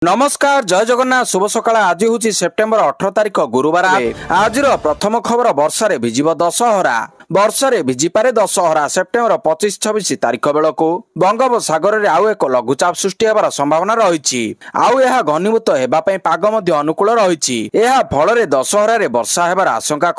नमस्कार जय जगन्नाथ शुभ सकाळ। आज हूँ सेप्टेम्बर 18 तारिख गुरुवार। आज प्रथम खबर वर्षा भिजिब दशहरा। वर्षा भिजिपारे दशहरा। सेप्टेम्बर 25-26 तारिख बेलू बंगोपसागर में आउ एक लघुचाप सृष्टि होबार संभावना रही। आउ यह घनीभूत होगापी पाग अनुकूल रही। फल दशहरा वर्षा होबार आशंका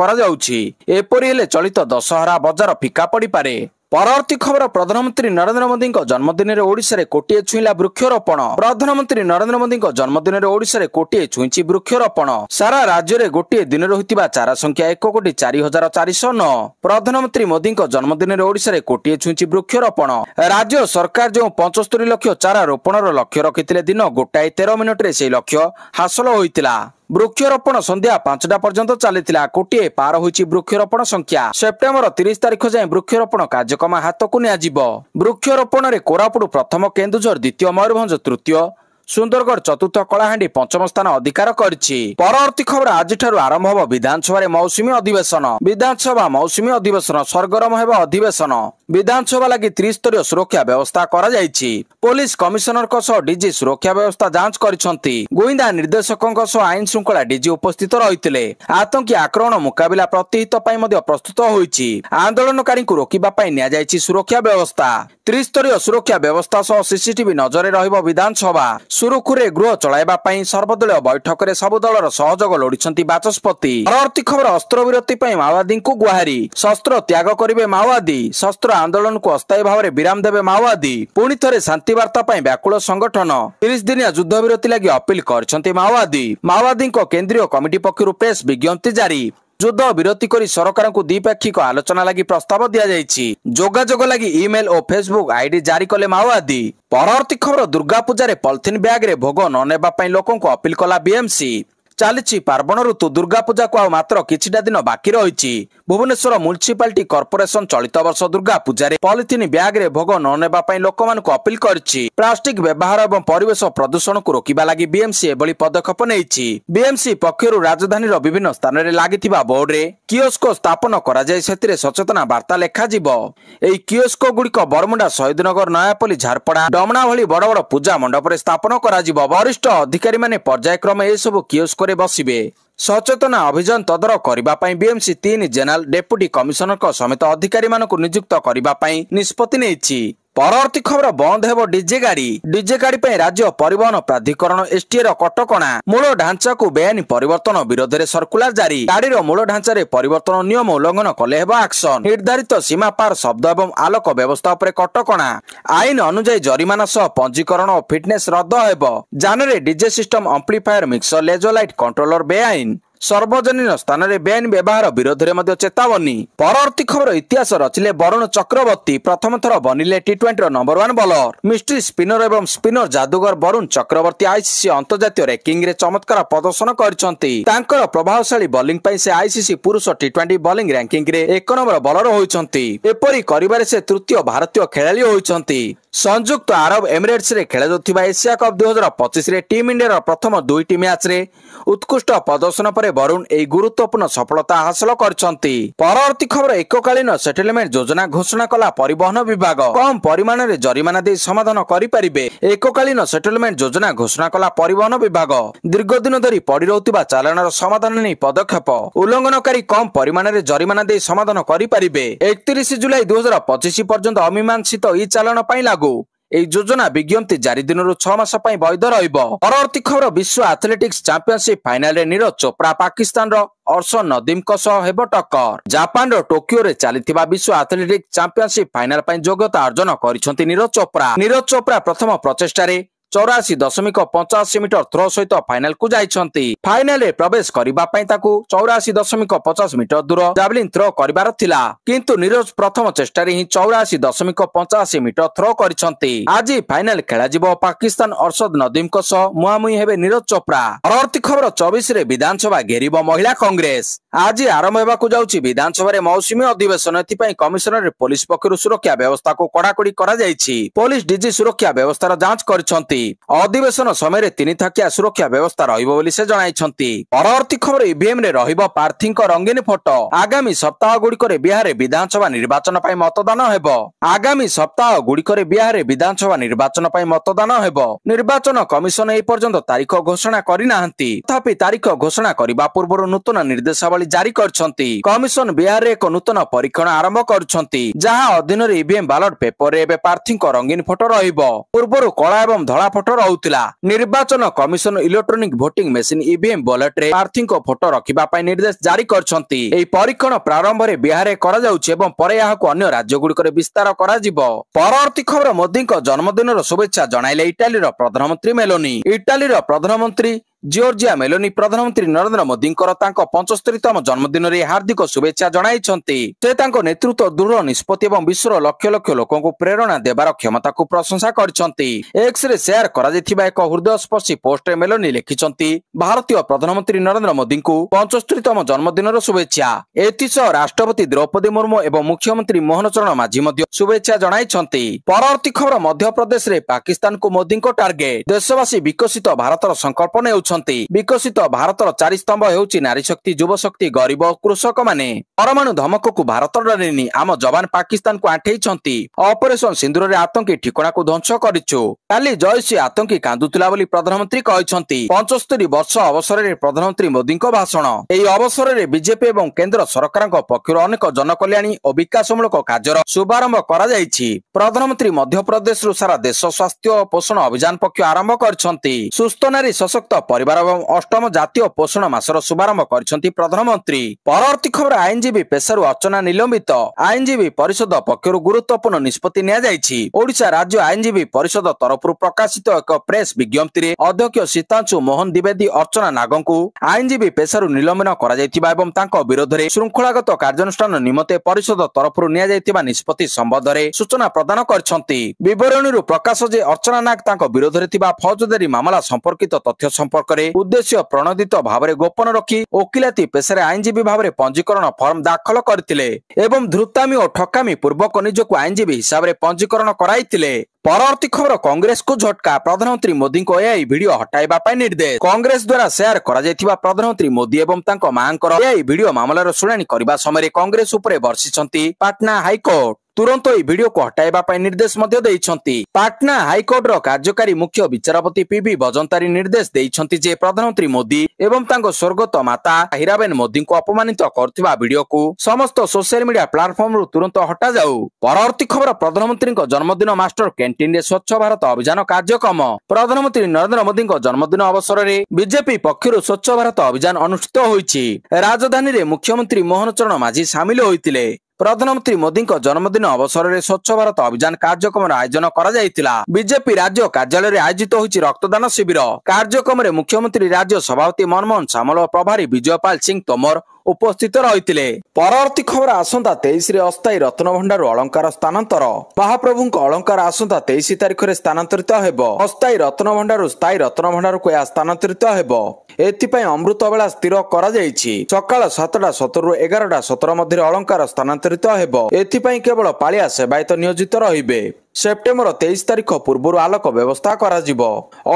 एपरी हेले चलित दशहरा बजार फिका पड़ पारे। परवर्ती खबर प्रधानमंत्री नरेंद्र मोदी जन्मदिन में ओडिशा रे कोटिए छुईला वृक्षरोपण। प्रधानमंत्री नरेंद्र मोदी जन्मदिन में ओडिशा रे कोटिए छुईची वृक्षरोपण। सारा राज्य में गोटे दिन होता चारा संख्या 1,04,409। प्रधानमंत्री मोदी जन्मदिन में ओडिशा रे कोटिए छुईची वृक्षरोपण। राज्य सरकार जो 75 लाख चारा रोपणर लक्ष्य रखिथिले दिन 1:13 मिनिट से लक्ष्य हासिल होइतिला। वृक्षरोपण संध्या 5टा पर्यंत चलीथिला। कोटिए पार होईची वृक्षरोपण संख्या। सेप्टेम्बर 30 तारिख जाए वृक्षरोपण कार्यक्रम हाथकु नियाजिबो। वृक्षरोपण रे कोरापुट प्रथम, केन्दुझर द्वितीय, मयूरभंज तृतीय, सुंदरगढ़ चतुर्थ, कलाहांडी पंचम स्थान अधिकार करछि। परवर्ती खबर आज आरंभ होब विधानसभा मौसुमी अधिवेशन। विधानसभा मौसुमी अधिवेशन सरगरम हेब अधिवेशन। विधानसभा लगी त्रिस्तरीय सुरक्षा व्यवस्था करा जायछि। पुलिस कमिशनर डीजी सुरक्षा व्यवस्था जांच करिसंती। गोइंदा निर्देशकों आईन श्रृंखला डीजी उपस्थित रहिथिले। आतंकी आक्रमण मुकाबिला प्रतिहित पई मध्ये प्रस्तुत होईछि। आंदोलनकारी को रोकिबा पई निया जायछि सुरक्षा व्यवस्था। त्रिस्तरीय सुरक्षा व्यवस्था सह सीसीटीवी नजर रहिब विधानसभा। सुरुखुरे गृह चलाइबा पई सर्वदलीय बैठक में सबु दलर सहयोग लोड़िछंती बाचस्पति। परवर्ती खबर अस्त्रविरति पई माओवादी को गुहारी। शस्त्र त्याग करिवे माओवादी। शस्त्र आंदोलन को अस्थायी भाव में विराम देवे माओवादी। पुणी थे शांति वार्ता पई व्याकुल संगठन 30 दिनिया युद्ध विरति लगी अपील करछंती माओवादी। माओवादी केंद्रीय कमिटी पक्षरु प्रेस विज्ञप्ति जारी। युद्ध विरति करी सरकार को द्विपाक्षिक आलोचना लगी प्रस्ताव दिया जायछि। जोगाजोग लगी ईमेल और फेसबुक आईडी जारी कले माओवादी। परवर्ती खबर दुर्गा पूजा रे पॉलिथिन बैग रे भोग न नेबा पई लोकन को अपील कला बीएमसी। चली पार्वण ऋतु दुर्गा पूजा को मात्र किछिटा दिन बाकी रही। भुवनेश्वर म्युनिसिपालिटी कॉर्पोरेशन चलित वर्ष दुर्गा पूजा रे पॉलिथिन बैग रे भोग न नेबा पई लोकमानकु अपील करछि। प्लास्टिक व्यवहार एवं परिवेश प्रदूषण को रोकिबा लागि बीएमसी एभली पदक्षेप नेइछि। बीएमसी पक्षरु राजधानीर विभिन्न स्थान रे लागिथिबा बोर्ड रे कियोस्क स्थापन करा जाय। सेतिरे सचेतना वार्ता लेखा जिवो। एई कियोस्क गुड़िक बरमुंडा, शहीदनगर, नयापल्ली, झारपड़ा, डमणा भली बड़ बड़ पूजा मंडप रे स्थापन करा जिवो। वरिष्ठ अधिकारी माने पर्यायक्रमे ए सब कियोस्क रे बसिबे। सचेतना अभियान तदर करबा पई बीएमसी 3 जेनरल डेप्यूटी कमिशनर समेत अधिकारी मानकु नियुक्त करबा पई निष्पत्ति नेछि। परवर्ती खबर बंद हेबो डीजे गाड़ी पे राज्य परिवहन प्राधिकरण एसटीए कटकणा। मूल ढांचा को बेआईन परिवर्तन विरोध में सर्कुलर जारी। गाड़ीर मूल ढांचा रे परिवर्तन नियम उल्लंघन कले हेबो एक्शन। निर्धारित सीमा पार शब्द एवं आलोक व्यवस्था उपरे कटकणा। आईन अनुसार जरिमाना सह पंजीकरण और फिटनेस रद्द हेबो। जान रे DJ system, amplifier, mixer, laser light controller बेआईन। सार्वजनिक स्थान में बेआईन व्यवहार विरोध में चेतावनी। परवर्ती खबर इतिहास रचिले वरुण चक्रवर्ती। प्रथम थर बनिले टी20 नंबर 1 बॉलर। मिस्ट्री स्पिनर एवं स्पिनर जादूगर वरुण चक्रवर्ती आईसीसी अंतर्जातीय रैंकिंग रे चमत्कार प्रदर्शन करछंती। तांकर प्रभावशाली बॉलिंग पई से आईसीसी पुरुष टी20 बॉलिंग रैंकिंग रे 1 नंबर बॉलर होइछंती। एपरी करिबारे से तृतीय भारतीय खेलाड़ी होइछंती। संयुक्त अरब एमिरेट्स रे खेला जाउथिबा एशिया कप 2025 रे टीम इंडिया प्रथम 2टी मैच रे उत्कृष्ट प्रदर्शन पर वरुण एक गुरुत्वपूर्ण सफलता हासिल करछंती। परवर्ती खबर एककालीन सेटलमेंट योजना घोषणा कला परिवहन विभाग। कम परिमाण रे जरिमाना दे समाधान करि परिबे। एककालीन सेटलमेंट योजना घोषणा कला परिवहन विभाग। दीर्घ दिन धरी पड़ी रहउतिबा चालाणर समाधान नै पदक्षेप। उल्लंघनकारी कम परिमाण रे जरिमाना दे समाधान करि परिबे। 31 जुलाई 2025 पर्यंत अमीमांसित ई चालाण पई लागू। এই যোজনা বিজ্ঞপ্তি জারি দিনରୁ 6 মাস ପାଇଁ ବୈଧ ରହିବ। ପରବର୍ତ୍ତୀ ଖବର ବିଶ୍ୱ ଆଥଲେଟିକ୍ସ ଚାମ୍ପିୟନशिप ଫାଇନାଲରେ ନୀରଜ ଚୋପ୍ରା ପାକିସ୍ତାନର ଅର୍ଶନ ନଦୀମଙ୍କ ସହ ହେବ ଟକ୍କର। ଜାପାନର ଟୋକିଓରେ ଚାଲିଥିବା ବିଶ୍ୱ ଆଥଲେଟିକ୍ସ ଚାମ୍ପିୟନशिप ଫାଇନାଲ ପାଇଁ ଯୋଗ୍ୟତା ଅର୍ଜନ କରିଛନ୍ତି ନୀରଜ ଚୋପ୍ରା। ନୀରଜ ଚୋପ୍ରା ପ୍ରଥମ ପ୍ରଚେଷ୍ଟାରେ 84.85 मीटर थ्रो सहित फाइनल को जाइछंती। फाइनल रे प्रवेश करिबा पई ताकू 84.50 मीटर दूर जावलिन थ्रो करिबार थिला, किंतु नीरज प्रथम चेष्टा रे ही 84.85 मीटर थ्रो करिछंती। आज फाइनल खेला जिवो पाकिस्तान अरशद नदीम को सह मुहामुही हेबे नीरज चोप्रा। परवर्ती खबर 24 रे विधानसभा घेरिबो महिला कांग्रेस। आज आरंभ हेबाकू जाउची विधानसभा रे मौसुमी अधिवेशन। एथि पई कमिशनर पुलिस पक्षरु सुरक्षा व्यवस्था को कड़ाकड़ी करा जायछि। पुलिस डीजी सुरक्षा व्यवस्थार जांच करिछंती। ଅଧିବେଶନ ସମୟରେ 3 ଥାକିଆ ସୁରକ୍ଷା ବ୍ୟବସ୍ଥା ରହିବ ବୋଲି ସେ ଜଣାଇଛନ୍ତି। ପରବର୍ତ୍ତୀ ଖବର ଇଭିଏମ ରେ ରହିବ ପ୍ରାର୍ଥୀଙ୍କ ରଙ୍ଗୀନ ଫଟୋ। ଆଗାମୀ ସପ୍ତାହ ଗୁଡ଼ିକରେ ବିହାରରେ ବିଧାନସଭା ନିର୍ବାଚନ ପାଇଁ ମତଦାନ ହେବ। ଆଗାମୀ ସପ୍ତାହ ଗୁଡ଼ିକରେ ବିହାରରେ ବିଧାନସଭା ନିର୍ବାଚନ ପାଇଁ ମତଦାନ ହେବ। ନିର୍ବାଚନ କମିଶନ ଏ ପର୍ଯ୍ୟନ୍ତ ତାରିଖ ଘୋଷଣା କରିନାହାନ୍ତି। ତଥାପି ତାରିଖ ଘୋଷଣା କରିବା ପୂର୍ବରୁ ନୂତନ ନିର୍ଦ୍ଦେଶାବଳୀ ଜାରି କରିଛନ୍ତି। କମିଶନ ବିହାରରେ ଏକ ନୂତନ ପରୀକ୍ଷଣ ଆରମ୍ଭ କରୁଛନ୍ତି, ଯାହା ଅଧୀନରେ ଇଭିଏମ ବାଲଟ ପେପରରେ ଏବେ ପ୍ରାର୍ଥୀଙ୍କ ରଙ୍ଗୀନ ଫଟୋ ରହିବ। ପୂର୍ବରୁ କଳା ଏବଂ ଧଳା ଫଟୋ ରହୁଥିଲା। ନିର୍ବାଚନ commission electronic voting machine EVM ବାଲଟରେ ପ୍ରାର୍ଥୀଙ୍କ ଫଟୋ ରଖିବା ପାଇଁ ନିର୍ଦ୍ଦେଶ ଜାରି କରିଛନ୍ତି। ଏହି ପରୀକ୍ଷଣ ପ୍ରାରମ୍ଭରେ ବିହାରରେ କରାଯାଉଛି ଏବଂ ପରେ ଏହାକୁ ଅନ୍ୟ ରାଜ୍ୟଗୁଡ଼ିକରେ ବିସ୍ତାର କରାଯିବ। ପରବର୍ତ୍ତୀ ଖବର ମୋଦିଙ୍କ ଜନ୍ମଦିନର ଶୁଭେଚ୍ଛା ଜଣାଇଲେ ଇଟାଲୀର ପ୍ରଧାନମନ୍ତ୍ରୀ ମେଲୋନି। ଇଟାଲୀର ପ୍ରଧାନମନ୍ତ୍ରୀ ଜିଓର୍ଜିଆ ମେଲୋନି ପ୍ରଧାନମନ୍ତ୍ରୀ ନରେନ୍ଦ୍ର ମୋଦିଙ୍କର ତାଙ୍କ 75ତମ ଜନ୍ମଦିନରେ ହାର୍ଦ୍ଦିକ ଶୁଭେଚ୍ଛା ଜଣାଇଛନ୍ତି। ସେ ତାଙ୍କ ନେତୃତ୍ୱ ଦୃଢ଼ ନିଷ୍ପତ୍ତି ଏବଂ ବିଶ୍ୱର ଲକ୍ଷ ଲକ୍ଷ ଲୋକଙ୍କୁ ପ୍ରେରଣା ଦେବାର କ୍ଷମତାକୁ ପ୍ରଶଂସା କରିଛନ୍ତି। ଏକ୍ସରେ ସେୟାର କରାଯାଇଥିବା ଏକ ହୃଦୟସ୍ପର୍ଶୀ ପୋଷ୍ଟରେ ମେଲୋନି ଲେଖିଛନ୍ତି, ଭାରତୀୟ ପ୍ରଧାନମନ୍ତ୍ରୀ ନରେନ୍ଦ୍ର ମୋଦିଙ୍କୁ 75ତମ ଜନ୍ମଦିନର ଶୁଭେଚ୍ଛା। ଏଥିସହ ରାଷ୍ଟ୍ରପତି ଦ୍ରୌପଦୀ ମୁର୍ମୁ ଏବଂ ମୁଖ୍ୟମନ୍ତ୍ରୀ ମୋହନ ଚରଣ ମାଝୀ ମଧ୍ୟ ଶୁଭେଚ୍ଛା ଜଣାଇଛନ୍ତି। ପରବର୍ତ୍ତୀ ଖବର ମଧ୍ୟପ୍ରଦେଶରେ ପାକିସ୍ତାନକୁ ମୋଦିଙ୍କ ଟାର୍ଗେଟ। ଦେଶବାସୀ ବିକଶିତ ଭାରତର ସଂକଳ୍ପ ନେଉଛନ୍ତି। ବିକଶିତ ଭାରତର 4 ସ୍ତମ୍ଭ ହେଉଛି ନାରୀ ଶକ୍ତି, ଯୁବ ଶକ୍ତି, ଗରିବ ଓ କୃଷକମାନେ। ପରମାଣୁ ଧମକକୁ ଭାରତ ଡରେନି। ଆମ ଯବାନ ପାକିସ୍ତାନକୁ ଆଣ୍ଠେଇଛନ୍ତି। ଅପରେସନ ସିନ୍ଦୁରରେ ଆତଙ୍କୀ ଠିକଣାକୁ ଧ୍ୱଂସ କରିଛୁ। କାଲି ଜୈଶ ଆତଙ୍କୀ କାନ୍ଦୁଥିଲା ବୋଲି ପ୍ରଧାନମନ୍ତ୍ରୀ କହିଛନ୍ତି। 75 ବର୍ଷ ଅବସରରେ ପ୍ରଧାନମନ୍ତ୍ରୀ ମୋଦିଙ୍କ ଭାଷଣ। ଏହି ଅବସରରେ ବିଜେପି ଏବଂ କେନ୍ଦ୍ର ସରକାରଙ୍କ ପକ୍ଷରୁ ଅନେକ ଜନକଲ୍ୟାଣୀ ଓ ବିକାଶମୂଳକ କାର୍ଯ୍ୟର ଶୁଭାରମ୍ଭ କରାଯାଇଛି। ପ୍ରଧାନମନ୍ତ୍ରୀ ମଧ୍ୟପ୍ରଦେଶରୁ ସାରା ଦେଶ ସ୍ୱାସ୍ଥ୍ୟ ଓ ପୋଷଣ ଅଭିଯାନ ପକ୍ଷ ଆରମ୍ଭ କରିଛନ୍ତି। ସୁସ୍ଥ ନାରୀ ସଶକ୍ତ ପରିବାର ଏବଂ 8ମ ଜାତୀୟ ପୋଷଣ ମାସର ଶୁଭାରମ୍ଭ କରିଛନ୍ତି ପ୍ରଧାନମନ୍ତ୍ରୀ। ପରବର୍ତ୍ତୀ ଖବର ଆଇନଜୀବୀ ପେଶାରୁ ଅର୍ଚ୍ଚନା ନିଲମ୍ବିତ। ଆଇନଜୀବୀ ପରିଷଦ ପକ୍ଷରୁ ଗୁରୁତ୍ୱପୂର୍ଣ୍ଣ ନିଷ୍ପତ୍ତି ନିଆଯାଇଛି। ଓଡ଼ିଶା ରାଜ୍ୟ ଆଇନଜୀବୀ ପରିଷଦ ତରଫରୁ ପ୍ରକାଶିତ ଏକ ପ୍ରେସ୍ ବିଜ୍ଞପ୍ତିରେ ଅଧ୍ୟକ୍ଷ ସୀତାଂଶୁ ମୋହନ ଦ୍ୱିବେଦୀ ଅର୍ଚ୍ଚନା ନାଗଙ୍କୁ ଆଇନଜୀବୀ ପେଶାରୁ ନିଲମ୍ବନ କରାଯାଇଥିବା ଏବଂ ତାଙ୍କ ବିରୋଧରେ ଶୃଙ୍ଖଳାଗତ କାର୍ଯ୍ୟାନୁଷ୍ଠାନ ନିମନ୍ତେ ପରିଷଦ ତରଫରୁ ନିଆଯାଇଥିବା ନିଷ୍ପତ୍ତି ସମ୍ବନ୍ଧରେ ସୂଚନା ପ୍ରଦାନ କରିଛନ୍ତି। ବିବରଣୀରୁ ପ୍ରକାଶ ଯେ ଅର୍ଚ୍ଚନା ନାଗ ତାଙ୍କ ବିରୋଧରେ ଥିବା ଫୌଜଦାରୀ ମାମଲା ସମ୍ପର୍କିତ ତଥ୍ୟ ସମ୍ପର୍କରେ ଉଦ୍ଦେଶ୍ୟ ପ୍ରଣୋଦିତ ଭାବରେ ଗୋପନ ରଖି ଓକିଲାତି ପେଶାରେ ଆଇନଜୀବୀ ଭାବରେ ପଞ୍ଜୀକରଣ ଫର୍ମ ଦାଖଲ କରିଥିଲେ ଏବଂ ଧୃତାମୀ ଓ ଠକାମୀ ପୂର୍ବକ ନିଜକୁ ଆଇନଜୀବୀ ହିସାବରେ ପଞ୍ଜୀକରଣ କରାଇଥିଲେ। ପରବର୍ତ୍ତୀ ଖବର କଂଗ୍ରେସକୁ ଝଟକା। ପ୍ରଧାନମନ୍ତ୍ରୀ ମୋଦିଙ୍କ ଏଆଇ ଭିଡିଓ ହଟାଇବା ପାଇଁ ନିର୍ଦ୍ଦେଶ। କଂଗ୍ରେସ ଦ୍ୱାରା ସେୟାର କରାଯାଇଥିବା ପ୍ରଧାନମନ୍ତ୍ରୀ ମୋଦି ଏବଂ ତାଙ୍କ ମାଙ୍କର ଏଆଇ ଭିଡିଓ ମାମଲାର ଶୁଣାଣି କରିବା ସମୟରେ କଂଗ୍ରେସ ଉପରେ ବର୍ଷିଛନ୍ତି ପାଟନା ହାଇକୋର୍ଟ। ତୁରନ୍ତ ଏହି ଭିଡିଓକୁ ହଟାଇବା ପାଇଁ ନିର୍ଦ୍ଦେଶ ମଧ୍ୟ ଦେଇଛନ୍ତି। ପାଟନା ହାଇକୋର୍ଟର କାର୍ଯ୍ୟକାରୀ ମୁଖ୍ୟ ବିଚାରପତି ପିବି ବଜନ୍ତାରୀ ନିର୍ଦ୍ଦେଶ ଦେଇଛନ୍ତି ଯେ ପ୍ରଧାନମନ୍ତ୍ରୀ ମୋଦି ଏବଂ ତାଙ୍କ ସ୍ୱର୍ଗତ ମାତା ହୀରାବେନ ମୋଦିଙ୍କୁ ଅପମାନିତ କରୁଥିବା ଭିଡିଓକୁ ସମସ୍ତ ସୋସିଆଲ ମିଡିଆ ପ୍ଲାଟଫର୍ମରୁ ତୁରନ୍ତ ହଟାଯାଉ। ପରବର୍ତ୍ତୀ ଖବର ପ୍ରଧାନମନ୍ତ୍ରୀଙ୍କ ଜନ୍ମଦିନ ମାଷ୍ଟର କ୍ୟାଣ୍ଟିନରେ ସ୍ୱଚ୍ଛ ଭାରତ ଅଭିଯାନ କାର୍ଯ୍ୟକ୍ରମ। ପ୍ରଧାନମନ୍ତ୍ରୀ ନରେନ୍ଦ୍ର ମୋଦିଙ୍କ ଜନ୍ମଦିନ ଅବସରରେ ବିଜେପି ପକ୍ଷରୁ ସ୍ୱଚ୍ଛ ଭାରତ ଅଭିଯାନ ଅନୁଷ୍ଠିତ ହୋଇଛି। ରାଜଧାନୀରେ ମୁଖ୍ୟମନ୍ତ୍ରୀ ମୋହନ ଚରଣ ମାଝୀ ସାମିଲ ହୋଇଥିଲେ। ପ୍ରଧାନମନ୍ତ୍ରୀ ମୋଦିଙ୍କ ଜନ୍ମଦିନ ଅବସରରେ ସ୍ୱଚ୍ଛ ଭାରତ ଅଭିଯାନ କାର୍ଯ୍ୟକ୍ରମର ଆୟୋଜନ କରାଯାଇଥିଲା। ବିଜେପି ରାଜ୍ୟ କାର୍ଯ୍ୟାଳୟରେ ଆୟୋଜିତ ହୋଇଛି ରକ୍ତଦାନ ଶିବିର। କାର୍ଯ୍ୟକ୍ରମରେ ମୁଖ୍ୟମନ୍ତ୍ରୀ ରାଜ୍ୟ ସଭାପତି ମନମୋହନ ସାମଲ ଓ ପ୍ରଭାରୀ ବିଜୟପାଲ ସିଂ ତୋମର ଉପସ୍ଥିତ ରହିଥିଲେ। ପରବର୍ତ୍ତୀ ଖବର ଆସନ୍ତା 23ରେ ଅସ୍ଥାୟୀ ରତ୍ନଭଣ୍ଡାରରୁ ଅଳଙ୍କାର ସ୍ଥାନାନ୍ତର। ମହାପ୍ରଭୁଙ୍କ ଅଳଙ୍କାର ଆସନ୍ତା 23 ତାରିଖରେ ସ୍ଥାନାନ୍ତରିତ ହେବ। ଅସ୍ଥାୟୀ ରତ୍ନଭଣ୍ଡାରରୁ ସ୍ଥାୟୀ ରତ୍ନଭଣ୍ଡାରକୁ ଏହା ସ୍ଥାନାନ୍ତରିତ ହେବ। ଏଥିପାଇଁ ଅମୃତ ବେଳା ସ୍ଥିର କରାଯାଇଛି। ସକାଳ 7:17ରୁ 11:17 ମଧ୍ୟରେ ଅଳଙ୍କାର ସ୍ଥାନାନ୍ତରିତ ହେବ। ଏଥିପାଇଁ କେବଳ ପାଳିଆ ସେବାୟତ ନିୟୋଜିତ ରହିବେ। ସେପ୍ଟେମ୍ବର 23 ତାରିଖ ପୂର୍ବରୁ ଆଲୋକ ବ୍ୟବସ୍ଥା କରାଯିବ।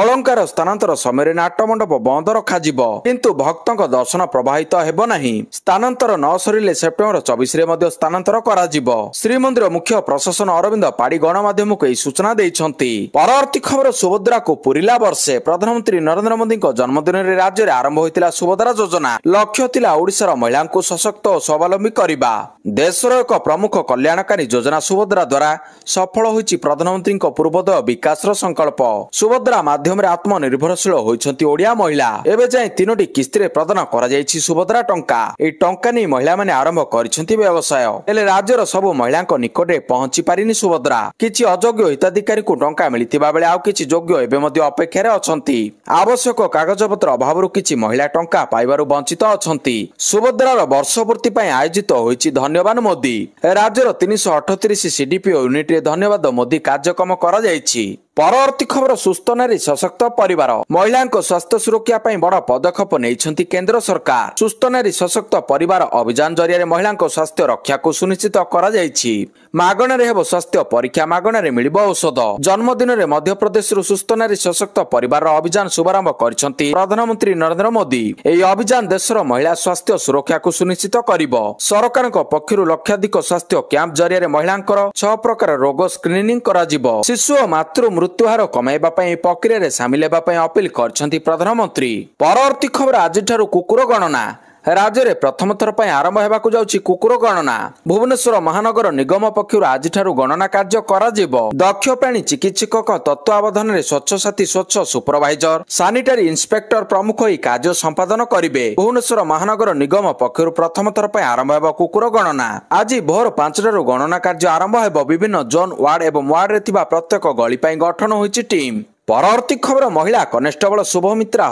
ଅଳଙ୍କାର ସ୍ଥାନାନ୍ତର ସମୟରେ ନାଟମଣ୍ଡପ ବନ୍ଦ ରଖାଯିବ, କିନ୍ତୁ ଭକ୍ତଙ୍କ ଦର୍ଶନ ପ୍ରବାହିତ ହେବ ନାହିଁ। ସ୍ଥାନାନ୍ତର ନ ସରିଲେ ସେପ୍ଟେମ୍ବର 24ରେ ମଧ୍ୟ ସ୍ଥାନାନ୍ତର କରାଯିବ। ଶ୍ରୀମନ୍ଦିର ମୁଖ୍ୟ ପ୍ରଶାସନ ଅରବିନ୍ଦ ପାଢୀ ଗଣମାଧ୍ୟମକୁ ଏହି ସୂଚନା ଦେଇଛନ୍ତି। ପରବର୍ତ୍ତୀ ଖବର ସୁଭଦ୍ରାକୁ ପୁରିଲା ବର୍ଷେ। ପ୍ରଧାନମନ୍ତ୍ରୀ ନରେନ୍ଦ୍ର ମୋଦିଙ୍କ ଜନ୍ମଦିନରେ ରାଜ୍ୟରେ ଆରମ୍ଭ ହୋଇଥିଲା ସୁଭଦ୍ରା ଯୋଜନା। ଲକ୍ଷ୍ୟ ଥିଲା ଓଡ଼ିଶାର ମହିଳାଙ୍କୁ ସଶକ୍ତ ଓ ସ୍ୱାବଲମ୍ବୀ କରିବା। ଦେଶର ଏକ ପ୍ରମୁଖ କଲ୍ୟାଣକାରୀ ଯୋଜନା ସୁଭଦ୍ରା ଦ୍ୱାରା ସଫଳ ପ୍ରଧାନମନ୍ତ୍ରୀଙ୍କ ପୂର୍ବୋଦୟ ବିକାଶର ସଂକଳ୍ପ। ସୁଭଦ୍ରା ମାଧ୍ୟମରେ ଆତ୍ମନିର୍ଭରଶୀଳ ହୋଇଛନ୍ତି ଓଡ଼ିଆ ମହିଳା। ଏବେ ଯାଏଁ 3ଟି କିସ୍ତିରେ ପ୍ରଦାନ କରାଯାଇଛି ସୁଭଦ୍ରା ଟଙ୍କା। ଏହି ଟଙ୍କା ନେଇ ମହିଳାମାନେ ଆରମ୍ଭ କରିଛନ୍ତି ବ୍ୟବସାୟ। ହେଲେ ରାଜ୍ୟର ସବୁ ମହିଳାଙ୍କ ନିକଟରେ ପହଞ୍ଚି ପାରିନି ସୁଭଦ୍ରା। କିଛି ଅଯୋଗ୍ୟ ହିତାଧିକାରୀଙ୍କୁ ଟଙ୍କା ମିଳିଥିବା ବେଳେ ଆଉ କିଛି ଯୋଗ୍ୟ ଏବେ ମଧ୍ୟ ଅପେକ୍ଷାରେ ଅଛନ୍ତି। ଆବଶ୍ୟକ କାଗଜପତ୍ର ଅଭାବରୁ କିଛି ମହିଳା ଟଙ୍କା ପାଇବାରୁ ବଞ୍ଚିତ ଅଛନ୍ତି। ସୁଭଦ୍ରାର ବର୍ଷ ପୂର୍ତ୍ତି ପାଇଁ ଆୟୋଜିତ ହୋଇଛି ଧନ୍ୟବାଦ ମୋଦି। ରାଜ୍ୟର 338 ସିଡିପି ୟୁନିଟରେ ଧନ୍ୟବାଦ ମୋଦି କାର୍ଯ୍ୟକ୍ରମ କରାଯାଇଛି। ପରବର୍ତ୍ତୀ ଖବର ସୁସ୍ଥ ନାରୀ ସଶକ୍ତ ପରିବାର ମହିଳାଙ୍କ ସ୍ୱାସ୍ଥ୍ୟ ସୁରକ୍ଷା ପାଇଁ ବଡ଼ ପଦକ୍ଷେପ ନେଇଛନ୍ତି କେନ୍ଦ୍ର ସରକାର। ସୁସ୍ଥ ନାରୀ ସଶକ୍ତ ପରିବାର ଅଭିଯାନ ଜରିଆରେ ମହିଳାଙ୍କ ସ୍ୱାସ୍ଥ୍ୟ ରକ୍ଷାକୁ ସୁନିଶ୍ଚିତ କରାଯାଇଛି। ମାଗଣାରେ ହେବ ସ୍ୱାସ୍ଥ୍ୟ ପରୀକ୍ଷା, ମାଗଣାରେ ମିଳିବ ଔଷଧ। ଜନ୍ମଦିନରେ ମଧ୍ୟପ୍ରଦେଶରୁ ସୁସ୍ଥ ନାରୀ ସଶକ୍ତ ପରିବାରର ଅଭିଯାନ ଶୁଭାରମ୍ଭ କରିଛନ୍ତି ପ୍ରଧାନମନ୍ତ୍ରୀ ନରେନ୍ଦ୍ର ମୋଦି। ଏହି ଅଭିଯାନ ଦେଶର ମହିଳା ସ୍ୱାସ୍ଥ୍ୟ ସୁରକ୍ଷାକୁ ସୁନିଶ୍ଚିତ କରିବ। ସରକାରଙ୍କ ପକ୍ଷରୁ ଲକ୍ଷାଧିକ ସ୍ୱାସ୍ଥ୍ୟ କ୍ୟାମ୍ପ ଜରିଆରେ ମହିଳାଙ୍କର 6 ପ୍ରକାର ରୋଗ ସ୍କ୍ରିନିଂ କରାଯିବ। ଶିଶୁ ଓ ମାତୃ ମୃତ୍ୟୁହାର କମାଇବା ପାଇଁ ଏହି ପ୍ରକ୍ରିୟାରେ ସାମିଲ ହେବା ପାଇଁ ଅପିଲ କରିଛନ୍ତି ପ୍ରଧାନମନ୍ତ୍ରୀ। ପରବର୍ତ୍ତୀ ଖବର ଆଜିଠାରୁ କୁକୁର ଗଣନା ରାଜ୍ୟରେ ପ୍ରଥମ ଥର ପାଇଁ ଆରମ୍ଭ ହେବାକୁ ଯାଉଛି କୁକୁର ଗଣନା। ଭୁବନେଶ୍ୱର ମହାନଗର ନିଗମ ପକ୍ଷରୁ ଆଜିଠାରୁ ଗଣନା କାର୍ଯ୍ୟ କରାଯିବ। ଦକ୍ଷ ପ୍ରାଣୀ ଚିକିତ୍ସକଙ୍କ ତତ୍ତ୍ୱାବଧାନରେ ସ୍ୱଚ୍ଛ ସାଥୀ, ସ୍ୱଚ୍ଛ ସୁପରଭାଇଜର, ସାନିଟାରୀ ଇନ୍ସପେକ୍ଟର ପ୍ରମୁଖ ଏହି କାର୍ଯ୍ୟ ସମ୍ପାଦନ କରିବେ। ଭୁବନେଶ୍ୱର ମହାନଗର ନିଗମ ପକ୍ଷରୁ ପ୍ରଥମ ଥର ପାଇଁ ଆରମ୍ଭ ହେବ କୁକୁର ଗଣନା। ଆଜି ଭୋର 5ଟାରୁ ଗଣନା କାର୍ଯ୍ୟ ଆରମ୍ଭ ହେବ। ବିଭିନ୍ନ ଜୋନ୍, ୱାର୍ଡ ଏବଂ ୱାର୍ଡରେ ଥିବା ପ୍ରତ୍ୟେକ ଗଳି ପାଇଁ ଗଠନ ହୋଇଛି ଟିମ୍। ପରବର୍ତ୍ତୀ ଖବର ମହିଳା କନେଷ୍ଟବଳ ଶୁଭମିତ୍ରା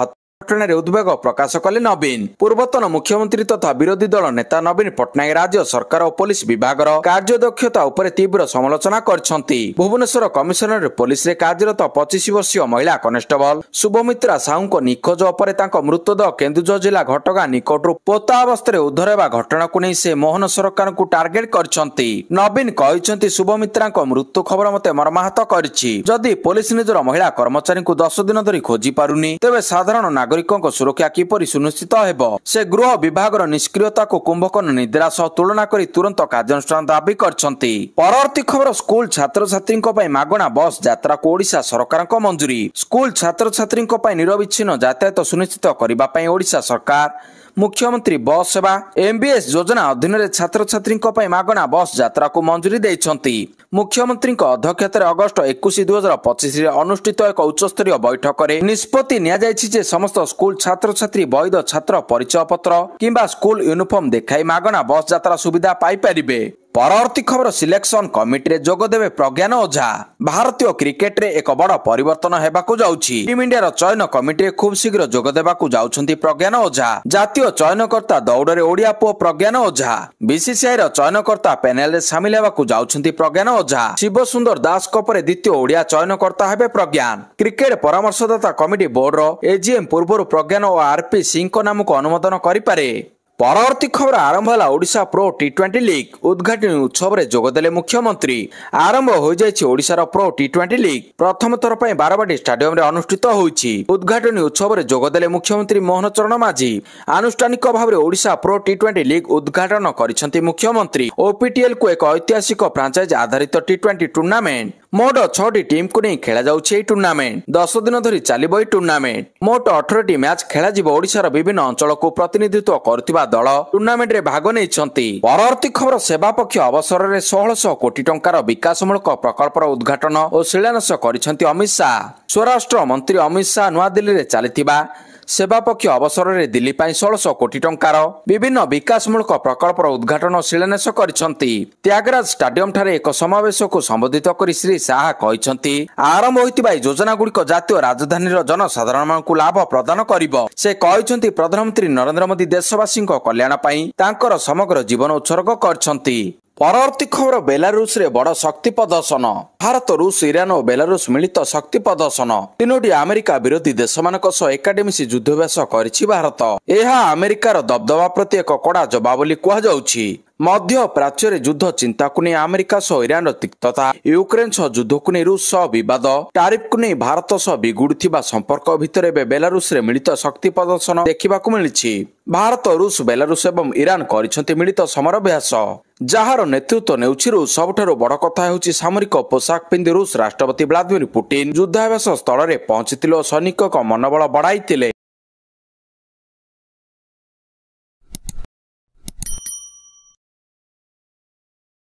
ଘଟଣାରେ ଉଦ୍ବେଗ ପ୍ରକାଶ କଲେ ନବୀନ। ପୂର୍ବତନ ମୁଖ୍ୟମନ୍ତ୍ରୀ ତଥା ବିରୋଧୀ ଦଳ ନେତା ନବୀନ ପଟ୍ଟନାୟକ ରାଜ୍ୟ ସରକାର ଓ ପୋଲିସ ବିଭାଗର କାର୍ଯ୍ୟଦକ୍ଷତା ଉପରେ ତୀବ୍ର ସମାଲୋଚନା କରିଛନ୍ତି। ଭୁବନେଶ୍ୱର କମିଶନରେଟ ପୋଲିସରେ କାର୍ଯ୍ୟରତ 25 ବର୍ଷୀୟ ମହିଳା କନେଷ୍ଟବଳ ଶୁଭମିତ୍ରା ସାହୁଙ୍କ ନିଖୋଜ ଉପରେ ତାଙ୍କ ମୃତଦେହ କେନ୍ଦୁଝର ଜିଲ୍ଲା ଘଟଗାଁ ନିକଟରୁ ପୋତା ଅବସ୍ଥାରେ ଉଦ୍ଧାର ହେବା ଘଟଣାକୁ ନେଇ ସେ ମୋହନ ସରକାରଙ୍କୁ ଟାର୍ଗେଟ କରିଛନ୍ତି। ନବୀନ କହିଛନ୍ତି, ଶୁଭମିତ୍ରାଙ୍କ ମୃତ୍ୟୁ ଖବର ମୋତେ ମର୍ମାହତ କରିଛି। ଯଦି ପୋଲିସ ନିଜର ମହିଳା କର୍ମଚାରୀଙ୍କୁ 10 ଦିନ ଧରି ଖୋଜି ପାରୁନି, ତେବେ ସାଧାରଣ ନାଗରିକଙ୍କ ସୁରକ୍ଷା କିପରି ସୁନିଶ୍ଚିତ ହେବ? ସେ ଗୃହ ବିଭାଗର ନିଷ୍କ୍ରିୟତାକୁ କୁମ୍ଭକର୍ଣ୍ଣ ନିଦ୍ରା ସହ ତୁଳନା କରି ତୁରନ୍ତ କାର୍ଯ୍ୟାନୁଷ୍ଠାନ ଦାବି କରିଛନ୍ତି। ପରବର୍ତ୍ତୀ ଖବର ସ୍କୁଲ ଛାତ୍ରଛାତ୍ରୀଙ୍କ ପାଇଁ ମାଗଣା ବସ୍ ଯାତ୍ରାକୁ ଓଡ଼ିଶା ସରକାରଙ୍କ ମଞ୍ଜୁରୀ। ସ୍କୁଲ ଛାତ୍ରଛାତ୍ରୀଙ୍କ ପାଇଁ ନିରବିଚ୍ଛିନ୍ନ ଯାତାୟାତ ସୁନିଶ୍ଚିତ କରିବା ପାଇଁ ଓଡ଼ିଶା ସରକାର ମୁଖ୍ୟମନ୍ତ୍ରୀ ବସ୍ ସେବା MBS ଯୋଜନା ଅଧୀନରେ ଛାତ୍ରଛାତ୍ରୀଙ୍କ ପାଇଁ ମାଗଣା ବସ୍ ଯାତ୍ରାକୁ ମଞ୍ଜୁରୀ ଦେଇଛନ୍ତି। ମୁଖ୍ୟମନ୍ତ୍ରୀଙ୍କ ଅଧ୍ୟକ୍ଷତାରେ ଅଗଷ୍ଟ 21, 2025ରେ ଅନୁଷ୍ଠିତ ଏକ ଉଚ୍ଚସ୍ତରୀୟ ବୈଠକରେ ନିଷ୍ପତ୍ତି ନିଆଯାଇଛି ଯେ ସମସ୍ତ ସ୍କୁଲ ଛାତ୍ରଛାତ୍ରୀ ବୈଧ ଛାତ୍ର ପରିଚୟ ପତ୍ର କିମ୍ବା ସ୍କୁଲ ୟୁନିଫର୍ମ ଦେଖାଇ ମାଗଣା ବସ୍ ଯାତ୍ରା ସୁବିଧା ପାଇପାରିବେ। ପରବର୍ତ୍ତୀ ଖବର ସିଲେକ୍ସନ କମିଟିରେ ଯୋଗଦେବେ ପ୍ରଜ୍ଞାନ ଓଝା। ଭାରତୀୟ କ୍ରିକେଟରେ ଏକ ବଡ଼ ପରିବର୍ତ୍ତନ ହେବାକୁ ଯାଉଛି। ଟିମ୍ ଇଣ୍ଡିଆର ଚୟନ କମିଟିରେ ଖୁବ୍ ଶୀଘ୍ର ଯୋଗଦେବାକୁ ଯାଉଛନ୍ତି ପ୍ରଜ୍ଞାନ ଓଝା। ଜାତୀୟ ଚୟନକର୍ତ୍ତା ଦୌଡ଼ରେ ଓଡ଼ିଆ ପୁଅ ପ୍ରଜ୍ଞାନ ଓଝା। BCCIର ଚୟନକର୍ତ୍ତା ପ୍ୟାନେଲରେ ସାମିଲ ହେବାକୁ ଯାଉଛନ୍ତି ପ୍ରଜ୍ଞାନ ଓଝା। ଶିବସୁନ୍ଦର ଦାସଙ୍କ ପରେ ଦ୍ୱିତୀୟ ଓଡ଼ିଆ ଚୟନକର୍ତ୍ତା ହେବେ ପ୍ରଜ୍ଞାନ। କ୍ରିକେଟ ପରାମର୍ଶଦାତା କମିଟି ବୋର୍ଡର AGM ପୂର୍ବରୁ ପ୍ରଜ୍ଞାନ ଓ RP ସିଂଙ୍କ ନାମକୁ ଅନୁମୋଦନ କରିପାରେ। ପରବର୍ତ୍ତୀ ଖବର ଆରମ୍ଭ ହେଲା ଓଡ଼ିଶା ପ୍ରୋ T20 ଲିଗ୍। ଉଦ୍ଘାଟନୀ ଉତ୍ସବରେ ଯୋଗଦେଲେ ମୁଖ୍ୟମନ୍ତ୍ରୀ। ଆରମ୍ଭ ହୋଇଯାଇଛି ଓଡ଼ିଶାର ପ୍ରୋ T20 ଲିଗ୍। ପ୍ରଥମ ଥର ପାଇଁ ବାରବାଟୀ ଷ୍ଟାଡିୟମରେ ଅନୁଷ୍ଠିତ ହୋଇଛି। ଉଦ୍ଘାଟନୀ ଉତ୍ସବରେ ଯୋଗଦେଲେ ମୁଖ୍ୟମନ୍ତ୍ରୀ ମୋହନ ଚରଣ ମାଝୀ। ଆନୁଷ୍ଠାନିକ ଭାବରେ ଓଡ଼ିଶା ପ୍ରୋ T20 ଲିଗ୍ ଉଦ୍ଘାଟନ କରିଛନ୍ତି ମୁଖ୍ୟମନ୍ତ୍ରୀ। OPTLକୁ ଏକ ଐତିହାସିକ ଫ୍ରାଞ୍ଚାଇଜ ଆଧାରିତ T20 ଟୁର୍ଣ୍ଣାମେଣ୍ଟ। ମୋଟ 6ଟି ଟିମ୍କୁ ନେଇ ଖେଳାଯାଉଛି ଏହି ଟୁର୍ଣ୍ଣାମେଣ୍ଟ। 10 ଦିନ ଧରି ଚାଲିବ ଏହି ଟୁର୍ଣ୍ଣାମେଣ୍ଟ। ମୋଟ 18ଟି ମ୍ୟାଚ୍ ଖେଳାଯିବ। ଓଡ଼ିଶାର ବିଭିନ୍ନ ଅଞ୍ଚଳକୁ ପ୍ରତିନିଧିତ୍ୱ କରୁଥିବା ଦଳ ଟୁର୍ଣ୍ଣାମେଣ୍ଟରେ ଭାଗ ନେଇଛନ୍ତି। ପରବର୍ତ୍ତୀ ଖବର ସେବା ପକ୍ଷ ଅବସରରେ 1600 କୋଟି ଟଙ୍କାର ବିକାଶମୂଳକ ପ୍ରକଳ୍ପର ଉଦ୍ଘାଟନ ଓ ଶିଳାନ୍ୟାସ କରିଛନ୍ତି ଅମିତ ଶାହା। ସ୍ୱରାଷ୍ଟ୍ର ମନ୍ତ୍ରୀ ଅମିତ ଶାହା ନୂଆଦିଲ୍ଲୀରେ ଚାଲିଥିବା ସେବା ପକ୍ଷ ଅବସରରେ ଦିଲ୍ଲୀ ପାଇଁ 1600 କୋଟି ଟଙ୍କାର ବିଭିନ୍ନ ବିକାଶମୂଳକ ପ୍ରକଳ୍ପର ଉଦ୍ଘାଟନ ଓ ଶିଳାନ୍ୟାସ କରିଛନ୍ତି। ତ୍ୟାଗରାଜ ଷ୍ଟାଡିୟମ ଠାରେ ଏକ ସମାବେଶକୁ ସମ୍ବୋଧିତ କରି ଶ୍ରୀ ଶାହା କହିଛନ୍ତି, ଆରମ୍ଭ ହୋଇଥିବା ଏହି ଯୋଜନାଗୁଡ଼ିକ ଜାତୀୟ ରାଜଧାନୀର ଜନସାଧାରଣମାନଙ୍କୁ ଲାଭ ପ୍ରଦାନ କରିବ। ସେ କହିଛନ୍ତି, ପ୍ରଧାନମନ୍ତ୍ରୀ ନରେନ୍ଦ୍ର ମୋଦି ଦେଶବାସୀଙ୍କ କଲ୍ୟାଣ ପାଇଁ ତାଙ୍କର ସମଗ୍ର ଜୀବନ ଉତ୍ସର୍ଗ କରିଛନ୍ତି। ପରବର୍ତ୍ତୀ ଖବର ବେଲାରୁଷରେ ବଡ଼ ଶକ୍ତି ପ୍ରଦର୍ଶନ। ଭାରତ, ରୁଷ, ଇରାନ ଓ ବେଲାରୁଷ ମିଳିତ ଶକ୍ତି ପ୍ରଦର୍ଶନ। 3ଟି ଆମେରିକା ବିରୋଧୀ ଦେଶମାନଙ୍କ ସହ ଏକାଠି ମିଶି ଯୁଦ୍ଧାଭ୍ୟାସ କରିଛି ଭାରତ। ଏହା ଆମେରିକାର ଦବଦବା ପ୍ରତି ଏକ କଡ଼ା ଜବାବ ବୋଲି କୁହାଯାଉଛି। ମଧ୍ୟ ପ୍ରାଚ୍ୟରେ ଯୁଦ୍ଧ ଚିନ୍ତାକୁ ନେଇ ଆମେରିକା ସହ ଇରାନର ତିକ୍ତତା, ୟୁକ୍ରେନ ସହ ଯୁଦ୍ଧକୁ ନେଇ ରୁଷ ସହ ବିବାଦ, ଟାରିଫକୁ ନେଇ ଭାରତ ସହ ବିଗୁଡୁଥିବା ସମ୍ପର୍କ ଭିତରେ ଏବେ ବେଲାରୁଷରେ ମିଳିତ ଶକ୍ତି ପ୍ରଦର୍ଶନ ଦେଖିବାକୁ ମିଳିଛି। ଭାରତ, ରୁଷ, ବେଲାରୁଷ ଏବଂ ଇରାନ କରିଛନ୍ତି ମିଳିତ ସମରାଭ୍ୟାସ, ଯାହାର ନେତୃତ୍ୱ ନେଉଛି ରୁଷ। ସବୁଠାରୁ ବଡ଼ କଥା ହେଉଛି ସାମରିକ ପୋଷାକ ପିନ୍ଧି ରୁଷ ରାଷ୍ଟ୍ରପତି ଭ୍ଲାଦିମିର ପୁଟିନ ଯୁଦ୍ଧାଭ୍ୟାସ ସ୍ଥଳରେ ପହଞ୍ଚିଥିଲେ ଓ ସୈନିକଙ୍କ ମନୋବଳ ବଢ଼ାଇଥିଲେ।